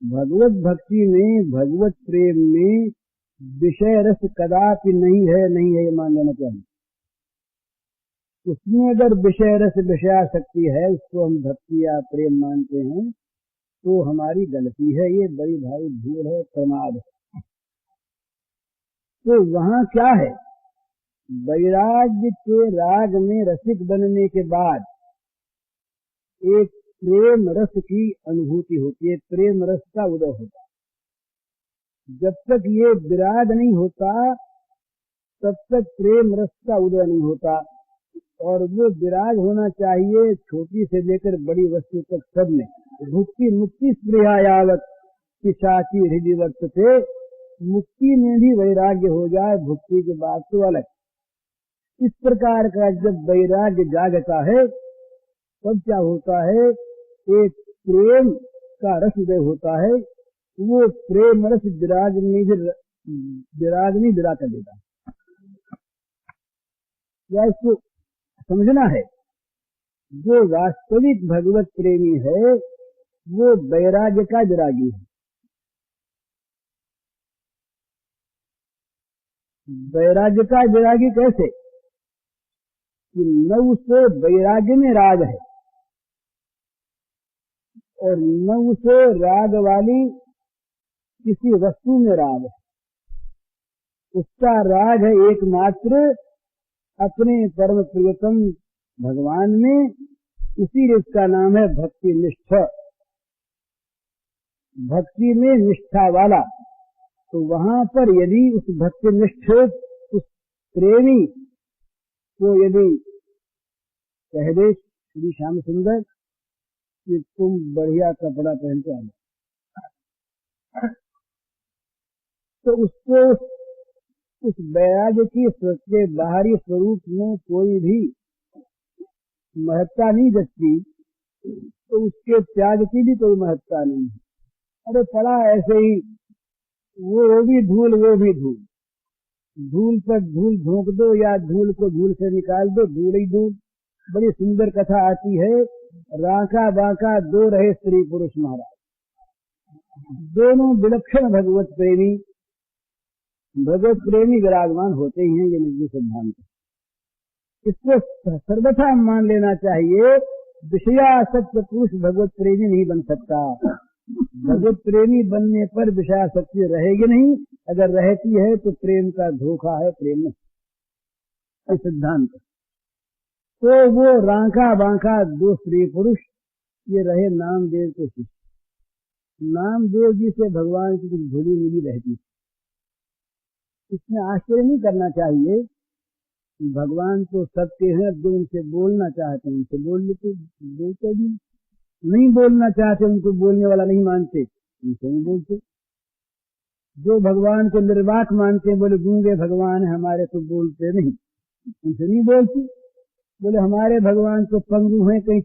भगवत भक्ति में, भगवत प्रेम में विषय रस कदापि नहीं है, नहीं है ये मान लेना चाहिए। उसमें अगर विषय रस, विषयासक्ति है, उसको हम भक्ति या प्रेम मानते हैं तो हमारी गलती है, ये बड़ी भारी भूल है, प्रमाद है। तो वहाँ क्या है, वैराग्य के राग में रसिक बनने के बाद एक प्रेम रस की अनुभूति होती है, प्रेम रस का उदय होता है। जब तक ये विराग नहीं होता तब तक प्रेम रस का उदय नहीं होता। और वो विराग होना चाहिए छोटी से लेकर बड़ी वस्तु तक सब में। भुक्ति मुक्ति स्पृहा यावत पिशाची हृदय वर्तते, मुक्ति में भी वैराग्य हो जाए, भुक्ति के बाद तो अलग। इस प्रकार का जब वैराग्य जागता है तब क्या होता है, एक प्रेम का रस उदय होता है। वो प्रेम रस विराग नहीं विरा कर देता। या इसको समझना है, जो वास्तविक भगवत प्रेमी है वो वैराग्य का विरागी है। वैराग्य का विरागी कैसे, कि न उसे वैराग्य में राग है और न उसे राग वाली किसी वस्तु में राग है। उसका राग है एकमात्र अपने परम प्रियतम भगवान में, इसीलिए इसका नाम है भक्ति निष्ठ। भक्ति में निष्ठा वाला। तो वहां पर यदि उस भक्ति निष्ठ उस प्रेमी को यदि कह दे श्री श्याम सुंदर कि तुम बढ़िया कपड़ा पहन के आना, तो उसको उस वैराग्य के बाहरी स्वरूप में कोई भी महत्ता नहीं जचती, तो उसके त्याग की भी कोई महत्ता नहीं है। अरे पड़ा ऐसे ही, वो भी धूल, वो भी धूल, धूल पर धूल झोंक दो या धूल को धूल से निकाल दो, धूल ही धूल। बड़ी सुंदर कथा आती है, राका बाका दो रहे स्त्री पुरुष महाराज, दोनों विलक्षण भगवत प्रेमी, भगवत प्रेमी विराजमान होते ही हैं। ये निजी सिद्धांत, इसको सर्वथा मान लेना चाहिए। विषयासक्त पुरुष भगवत प्रेमी नहीं बन सकता। भगवत प्रेमी बनने पर विषयासक्ति रहेगी नहीं, अगर रहती है तो प्रेम का धोखा है, प्रेम नहीं सिद्धांत। तो वो रांका बांका दो स्त्री पुरुष ये रहे नामदेव के शिष्य। नामदेव जी से भगवान की कुछ धुली मिली रहती, इसमें आश्चर्य नहीं करना चाहिए। भगवान तो सबके हैं, जो उनसे बोलना चाहते हैं उनसे बोल लेते, बोलते भी नहीं बोलना चाहते, उनको बोलने वाला नहीं मानते, उनसे नहीं बोलते। जो भगवान को निर्वाक मानते हैं, बोले गूंगे भगवान है हमारे, तो बोलते नहीं, उनसे नहीं बोलते। बोले हमारे भगवान तो पंगु हैं, कहीं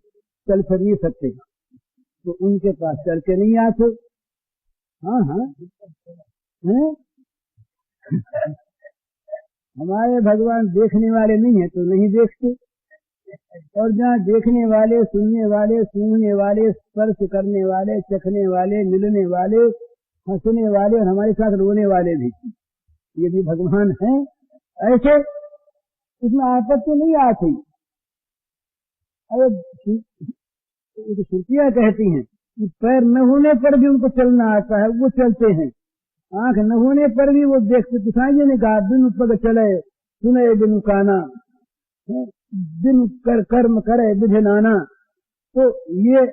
चल फिर नहीं सकते, तो उनके पास चल के नहीं आते। हाँ हाँ हैं? हमारे भगवान देखने वाले नहीं है तो नहीं देखते, और जहाँ देखने वाले, सुनने वाले, सूंघने वाले, स्पर्श करने वाले, चखने वाले, मिलने वाले, हंसने वाले और हमारे साथ रोने वाले भी, ये भी भगवान हैं। ऐसे इसमें आपत्ति नहीं आती। अरे श्रुतियाँ कहती हैं कि पैर न होने पर भी उनको चलना आता है, वो चलते हैं। आंख न होने पर भी वो देखते। दिखाई जी ने कहा बिनु पग चले सुने बिनु काना, बिनु कर कर्म करे विधि नाना। तो ये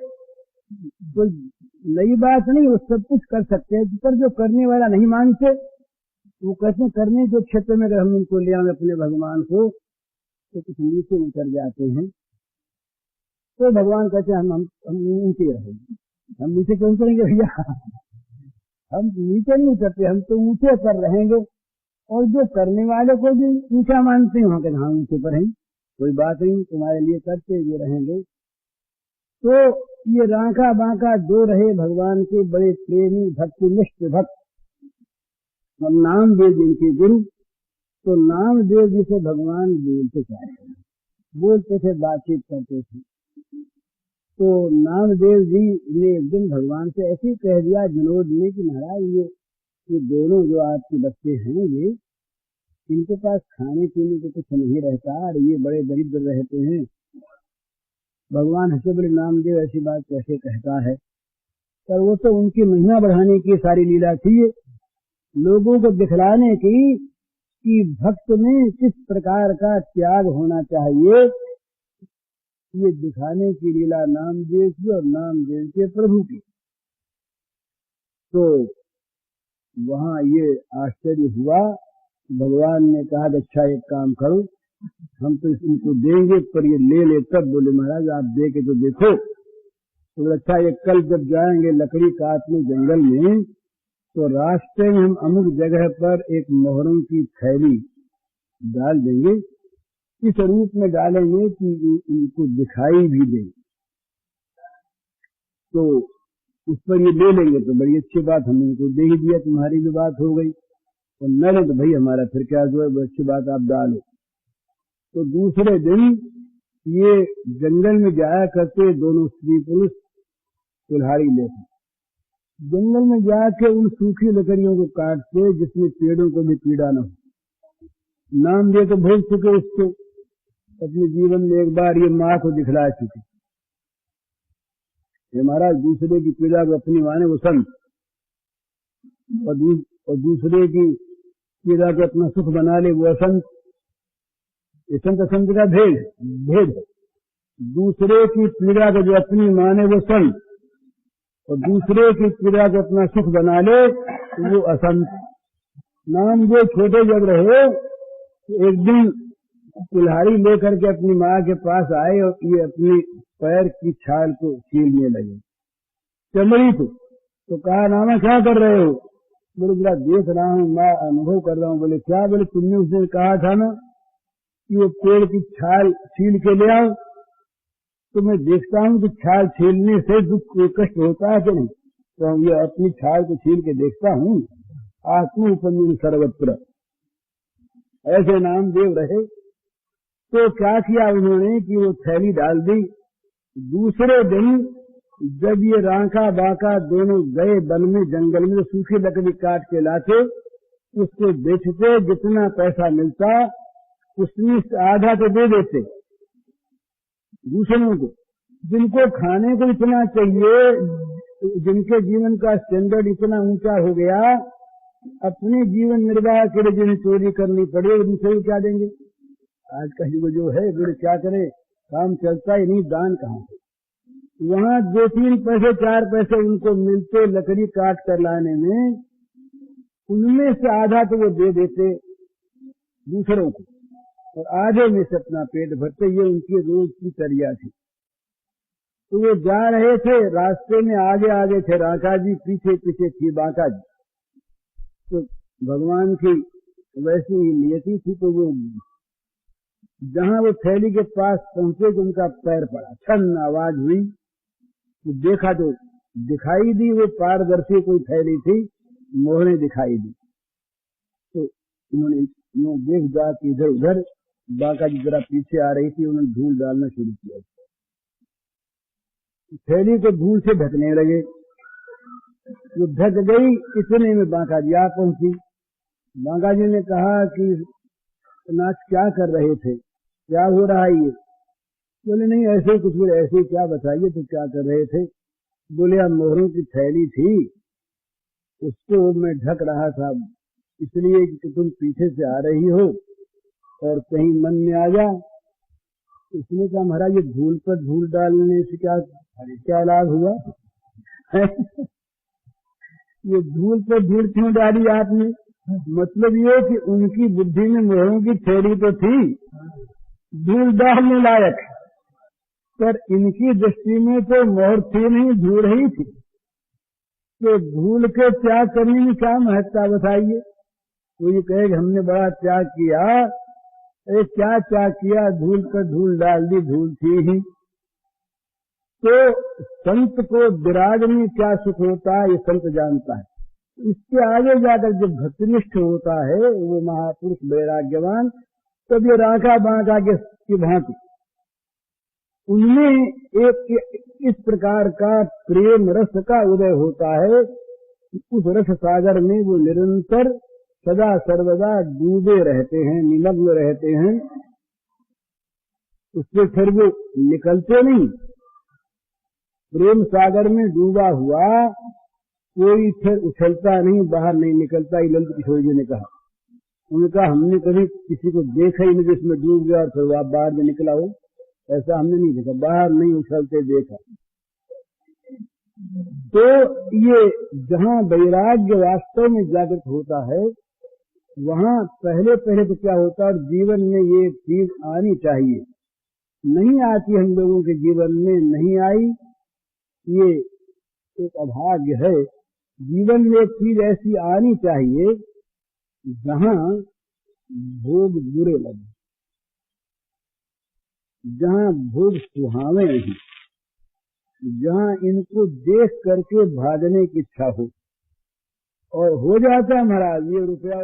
कोई नई बात नहीं, वो सब कुछ कर सकते हैं, पर जो करने वाला नहीं मानते वो कैसे करने के क्षेत्र में अगर हम उनको ले आए अपने भगवान को तो कुछ नीचे उतर जाते हैं। तो भगवान कहते हैं हम नीचे रहेंगे। हम नीचे क्यों उतरेंगे भैया, हम नीचे नहीं उतरते, हम तो ऊंचे पर रहेंगे। और जो करने वाले को भी ऊंचा मानते हैं, वहां के हाँ ऊंचे पर हैं, कोई बात नहीं, तुम्हारे लिए करते हुए रहेंगे। तो ये रांका बांका दो रहे भगवान के बड़े प्रेमी भक्तिनिष्ठ भक्त, और नामदेव जिनके गुरु। तो नामदेव जी से भगवान बोलते थे, बातचीत करते थे। तो नामदेव जी ने एक दिन भगवान से ऐसे ही कह दिया विनोद ने कि महाराज ये दोनों जो आपके बच्चे हैं ये इनके पास खाने पीने को कुछ नहीं रहता और ये बड़े दरिद्र रहते हैं। भगवान हंसे बोले नामदेव ऐसी बात कैसे कहता है, पर वो तो उनकी महिमा बढ़ाने की सारी लीला थी, लोगों को दिखलाने की कि भक्त में किस प्रकार का त्याग होना चाहिए, ये दिखाने की लीला नामदेव की और नामदेव के प्रभु की। तो वहां ये आश्चर्य हुआ। भगवान ने कहा अच्छा एक काम करो, हम तो इनको देंगे पर ये ले ले। तब बोले महाराज आप दे के तो देखो। तो अच्छा ये कल जब जाएंगे लकड़ी काटने जंगल में तो रास्ते में हम अमुक जगह पर एक मोहरों की थैली डाल देंगे, इस रूप में डालेंगे कि इनको दिखाई भी दे, तो उस पर ये ले लेंगे तो बड़ी अच्छी बात, हमने इनको दे ही दिया, तुम्हारी भी बात हो गई। और न ले तो भाई हमारा फिर क्या जो है अच्छी बात आप डालो। तो दूसरे दिन ये जंगल में जाया करते दोनों स्त्री पुरुष कुल्हाड़ी लेकर जंगल में जाके उन सूखी लकड़ियों को काटते जिसमें पेड़ों को भी पीड़ा न हो। नाम दे तो भूल चुके उसको, अपने जीवन में एक बार ये माँ को दिखला चुके। ये महाराज दूसरे की पीड़ा को अपनी माने वो संत, और दूसरे की पीड़ा को अपना सुख बना ले वो असंत। ये संत असंत का भेद। दूसरे की पीड़ा को जो अपनी माने वो संत, और दूसरे की पीड़ा को अपना सुख बना ले वो असंत। नाम जो छोटे जब रहे एक दिन कुल्हाड़ी लेकर के अपनी माँ के पास आए और ये अपनी पैर की छाल को छीलने लगे, चमड़ी को। तो कहा नामा क्या कर रहे हो? बोले बोला देख रहा हूँ, मैं अनुभव कर रहा हूँ। बोले क्या? बोले तुमने उस दिन कहा था ना कि वो पेड़ की छाल छील के ले आओ, तो मैं देखता हूँ कि छाल छीलने से दुख कष्ट होता है कि नहीं, तो ये अपनी छाल को छील के देखता हूँ। आत्म उपन्यास सर्वत्र ऐसे नामदेव रहे। तो क्या किया उन्होंने कि वो थैली डाल दी। दूसरे दिन जब ये रांका बांका दोनों गए वन में जंगल में, सूखी लकड़ी काट के लाते, उसको बेचते, जितना पैसा मिलता उसमें आधा तो दे देते दूसरों को, जिनको खाने को इतना चाहिए, जिनके जीवन का स्टैंडर्ड इतना ऊंचा हो गया, अपने जीवन निर्वाह के लिए जिन्हें चोरी करनी पड़े उनसे क्या देंगे? आज का युग जो है बोले क्या करे, काम चलता ही नहीं, दान कहाँ से? वहाँ 2-3 पैसे 4 पैसे उनको मिलते लकड़ी काट कर लाने में, उनमें से आधा तो वो दे देते दूसरों को और आधे में से अपना पेट भरते। ये उनकी रोज की चर्या थी। तो वो जा रहे थे, रास्ते में आगे आगे थे रांका जी, पीछे पीछे थी बांका जी। तो भगवान की वैसी ही नियति थी। तो वो जहां वो थैली के पास पहुंचे तो उनका पैर पड़ा, छन आवाज हुई, तो देखा तो दिखाई दी वो पारदर्शी कोई थैली थी, मोहरें दिखाई दी। तो उन्होंने देख जा कि इधर उधर बांका जी जरा पीछे आ रही थी, उन्होंने धूल डालना शुरू किया, थैली को धूल से ढकने लगे। वो ढक गई, इतने में बांका जी आ पहुंची। बांका जी ने कहा कि नाथ क्या कर रहे थे, क्या हो रहा है ये? बोले नहीं ऐसे ही कुछ, बोले ऐसे ही क्या, बताइए तो क्या कर रहे थे? बोले अब मोहरों की थैली थी, उसको मैं ढक रहा था, इसलिए कि तुम पीछे से आ रही हो और कहीं मन में आ जा। इसने कहा महाराज ये धूल पर धूल डालने से क्या लाभ हुआ? ये धूल पर धूल क्यों डाली आपने? मतलब ये कि उनकी बुद्धि में मोहरों की थैली तो थी धूल डालने लायक, पर इनकी दृष्टि में तो मोहर थी नहीं, धूल ही थी। तो धूल के त्याग करने में क्या महत्ता बताइए? तो ये कहे हमने बड़ा त्याग किया। अरे क्या त्याग किया? धूल पर धूल डाल दी, धूल थी ही। तो संत को विराग में क्या सुख होता है ये संत जानता है। इसके आगे जाकर जब भक्तिनिष्ठ होता है वो महापुरुष वैराग्यवान, तब ये रांका बांका की भांति उनमें इस प्रकार का प्रेम रस का उदय होता है, उस रस सागर में वो निरंतर सदा सर्वदा डूबे रहते हैं, निमग्न रहते हैं। उससे फिर वो निकलते नहीं। प्रेम सागर में डूबा हुआ कोई फिर उछलता नहीं, बाहर नहीं निकलता। ललित किशोर जी ने कहा, उनका हमने कभी किसी को देखा ही नहीं जिसमें डूब गया और फिर आप बाहर में निकला हो, ऐसा हमने नहीं देखा। बाहर नहीं उछलते देखा। तो ये जहाँ वैराग्य वास्तव में जागृत होता है, वहाँ पहले पहले तो क्या होता है, जीवन में ये चीज आनी चाहिए, नहीं आती हम लोगों के जीवन में, नहीं आई, ये एक अभाग्य है। जीवन में एक चीज ऐसी आनी चाहिए जहाँ भोग बुरे लगे, जहाँ भोग सुहावे नहीं, जहाँ इनको देख करके भागने की इच्छा हो। और हो जाता है महाराज, ये रुपया